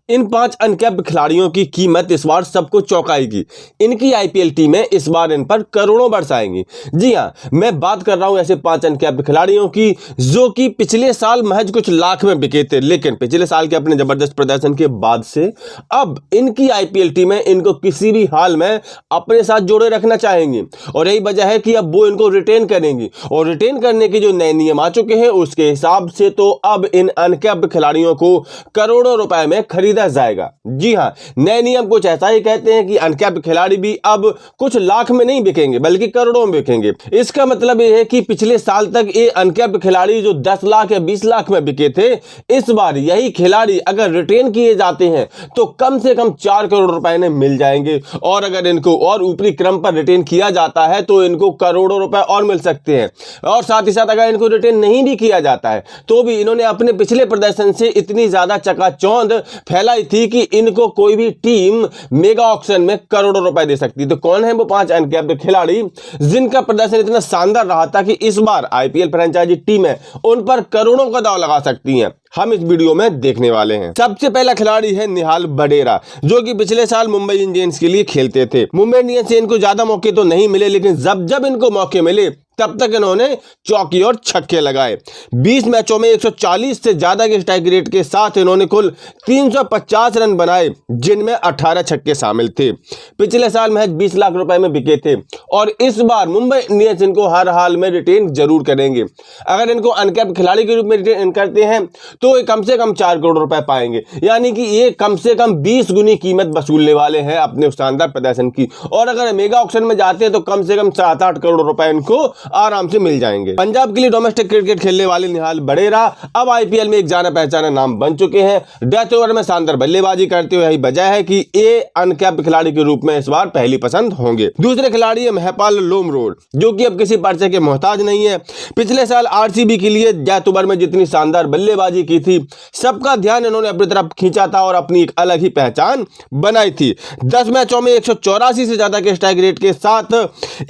इन 5 uncapped खिलाड़ियों की कीमत इस बार सबको चौंकाएगी। इनकी आईपीएल टीमें इस बार इन पर करोड़ों बरसाएंगी। जी हां, मैं बात कर रहा हूं ऐसे 5 अनकैप्ड खिलाड़ियों की जो कि पिछले साल महज कुछ लाख में बिके थे, लेकिन पिछले साल के अपने जबरदस्त प्रदर्शन के बाद से अब इनकी आईपीएल टीमें इनको किसी भी हाल में अपने साथ जोड़े रखना चाहेंगी और यही वजह है कि अब वो इनको रिटेन करेंगी। और रिटेन करने के जो नए नियम आ चुके हैं उसके हिसाब से तो अब इन अनकैप्ड खिलाड़ियों को करोड़ों रुपए में खरीदा जाएगा। जी हां, नए नियम कुछ ऐसा ही कहते हैं कि अनकैप्ड खिलाड़ी भी अब कुछ लाख में नहीं बिकेंगे बल्कि करोड़ों में बिकेंगे। इसका मतलब यह है कि पिछले साल तक ये अनकैप्ड खिलाड़ी जो 10 लाख या 20 लाख में बिके थे, इस बार यही खिलाड़ी अगर रिटेन किए जाते हैं तो कम से कम 4 करोड़ रुपए में मिल जाएंगे और अगर इनको और ऊपरी क्रम पर रिटेन किया जाता है तो इनको करोड़ों रुपए और मिल सकते हैं। और साथ ही साथ अगर इनको रिटेन नहीं भी किया जाता है तो भी इन्होंने अपने पिछले प्रदर्शन से इतनी ज्यादा चकाचौंध फैलाई थी कि इनको कोई भी टीम मेगा ऑक्शन में करोड़ों रुपए दे सकती है। तो कौन है वो 5 अनकैप्ड खिलाड़ी जिनका प्रदर्शन इतना शानदार रहा था कि इस बार आईपीएल फ्रेंचाइजी टीमें उन पर करोड़ों का दांव लगा सकती हैं, हम इस वीडियो में देखने वाले हैं। सबसे पहला खिलाड़ी है निहाल बडेरा, जो कि पिछले साल मुंबई इंडियंस के लिए खेलते थे। मुंबई इंडियंस से इनको ज्यादा मौके तो नहीं मिले, लेकिन जब इनको मौके मिले तब तक इन्होंने चौकी और छक्के लगाए। 20 मैचों में 140 से ज्यादा के स्ट्राइक रेट के साथ इन्होंने कुल 350 रन बनाए, जिनमें 18 छक्के शामिल थे। पिछले साल महज 20 लाख रुपए में बिके थे और इस बार मुंबई इंडियंस इनको हर हाल में रिटेन जरूर करेंगे। अगर इनको अनकैप्ड खिलाड़ी के रूप में रिटेन करते हैं तो ये कम से कम 4 करोड़ रुपए पाएंगे, यानी कि ये कम से कम 20 गुनी कीमत वसूलने वाले हैं अपने शानदार प्रदर्शन की। और अगर मेगा ऑक्शन में जाते हैं तो कम से कम 7-8 करोड़ रुपए इनको आराम से मिल जाएंगे। पंजाब के लिए डोमेस्टिक क्रिकेट खेलने वाले निहाल बडेरा अब आईपीएल में एक जाना पहचाना नाम बन चुके हैं। डेथ ओवर में शानदार बल्लेबाजी करते हुए यही वजह है कि ये अनकैप्ड खिलाड़ी के रूप में इस बार पहली पसंद होंगे। दूसरे खिलाड़ी है महपाल लोमरोड, जो कि अब किसी परिचय के मोहताज नहीं है। पिछले साल आरसीबी के लिए डेथ ओवर में जितनी शानदार बल्लेबाजी की थी, सबका ध्यान इन्होंने अपनी तरफ खींचा था और अपनी एक अलग ही पहचान बनाई थी। 10 मैचों में 184 से ज्यादा के स्ट्राइक रेट के साथ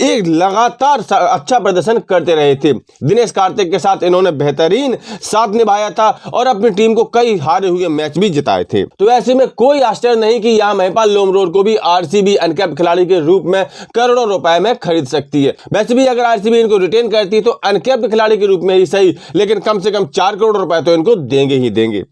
एक लगातार अच्छा प्रदर्शन करते रहे थे। दिनेश कार्तिक के साथ इन्होंने बेहतरीन साथ निभाया था और अपनी टीम को कई हारे हुए मैच भी जिताए थे। तो ऐसे में कोई आश्चर्य नहीं कि यहां महपाल लोमरोड को भी आरसीबी अनकैप्ड खिलाड़ी के रूप में करोड़ों रुपए में खरीद सकती है। वैसे भी अगर आरसीबी इनको रिटेन करती तो अनकैप्ड खिलाड़ी के रूप में ही सही, लेकिन कम से कम 4 करोड़ रुपए तो इनको देंगे ही देंगे।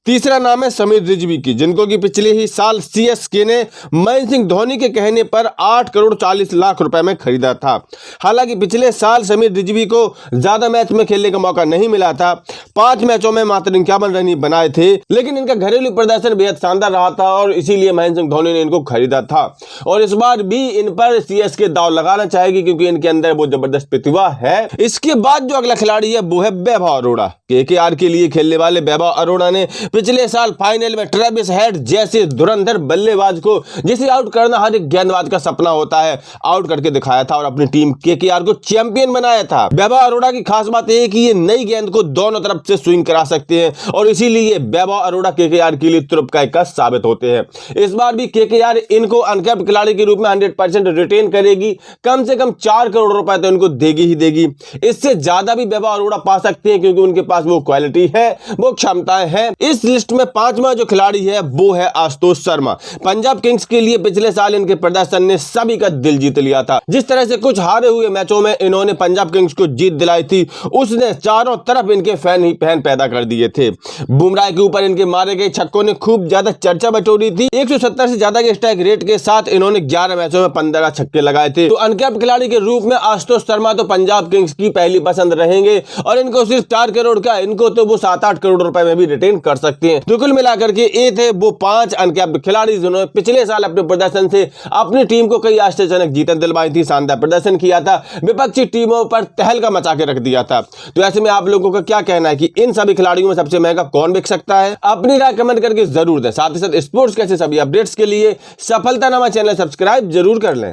तीसरा नाम है समीर रिजवी की, जिनको कि पिछले ही साल सीएसके ने महेंद्र सिंह धोनी के कहने पर 8 करोड़ 40 लाख रुपए में खरीदा था। हालांकि पिछले साल समीर रिजवी को ज्यादा मैच में खेलने का मौका नहीं मिला था। 5 मैचों में मात्र 51 रन ही बनाए थे, लेकिन इनका घरेलू प्रदर्शन बेहद शानदार रहा था और इसीलिए महेंद्र सिंह धोनी ने इनको खरीदा था। और इस बार भी इन पर सीएसके दांव लगाना चाहेगी क्योंकि इनके अंदर वो जबरदस्त प्रतिभा है। इसके बाद जो अगला खिलाड़ी है वो है वैभव अरोड़ा। केकेआर के लिए खेलने वाले वैभव अरोड़ा ने पिछले साल फाइनल में ट्रेविस हेड जैसे धुरंधर बल्लेबाज को, जिसे आउट करना हर एक गेंदबाज का सपना होता है, आउट करके दिखाया था और अपनी टीम केकेआर को चैंपियन बनाया था। वैभव अरोड़ा की खास बात यह है कि ये नई गेंद को दोनों तरफ से स्विंग करा सकते हैं और इसीलिए वैभव अरोड़ा केकेआर के लिए तुरुप का एक साबित होते हैं। इस बार भी केकेआर इनको अनकैप्ड खिलाड़ी के रूप में 100% रिटेन करेगी। कम से कम 4 करोड़ रुपए तो इनको देगी ही देगी। इससे ज्यादा भी वैभव अरोड़ा पा सकते हैं क्योंकि उनके पास वो क्वालिटी है, वो क्षमताएं हैं। इस लिस्ट में 5वां जो खिलाड़ी है वो है आशुतोष शर्मा। पंजाब किंग्स के लिए पिछले साल इनके प्रदर्शन ने सभी का दिल जीत लिया था। जिस तरह से कुछ हारे हुए मैचों में इन्होंने पंजाब किंग्स को जीत दिलाई थी, उसने चारों तरफ इनके फैन ही फैन पैदा कर दिए थे। बुमराह के ऊपर इनके मारे गए छक्कों ने खूब ज्यादा चर्चा बटोरी थी। 170 से ज्यादा के स्ट्राइक रेट के साथ इन्होंने 11 मैचों में 15 छक्के लगाए थे। तो अनकैप्ड खिलाड़ी के रूप में आशुतोष शर्मा तो पंजाब किंग्स की पहली पसंद रहेंगे और इनको सिर्फ 4 करोड़ का, इनको तो वो 7-8 करोड़ रुपए में भी रिटेन कर सकते हैं। तो कुल मिलाकर के ये थे वो 5 अनकैप्ड खिलाड़ी जिन्होंने पिछले साल अपने प्रदर्शन से अपनी टीम को कई आश्चर्यजनक जीतन दिलवाई थी, शानदार प्रदर्शन किया था, विपक्षी टीमों पर तहलका मचा के रख दिया था। तो ऐसे में आप लोगों का क्या कहना है कि इन सभी खिलाड़ियों में सबसे महंगा कौन बिक सकता है? अपनी राय कमेंट करके जरूर दें। साथ ही साथ स्पोर्ट्स के सभी अपडेट्स के लिए सफलतानामा चैनल सब्सक्राइब जरूर कर लें।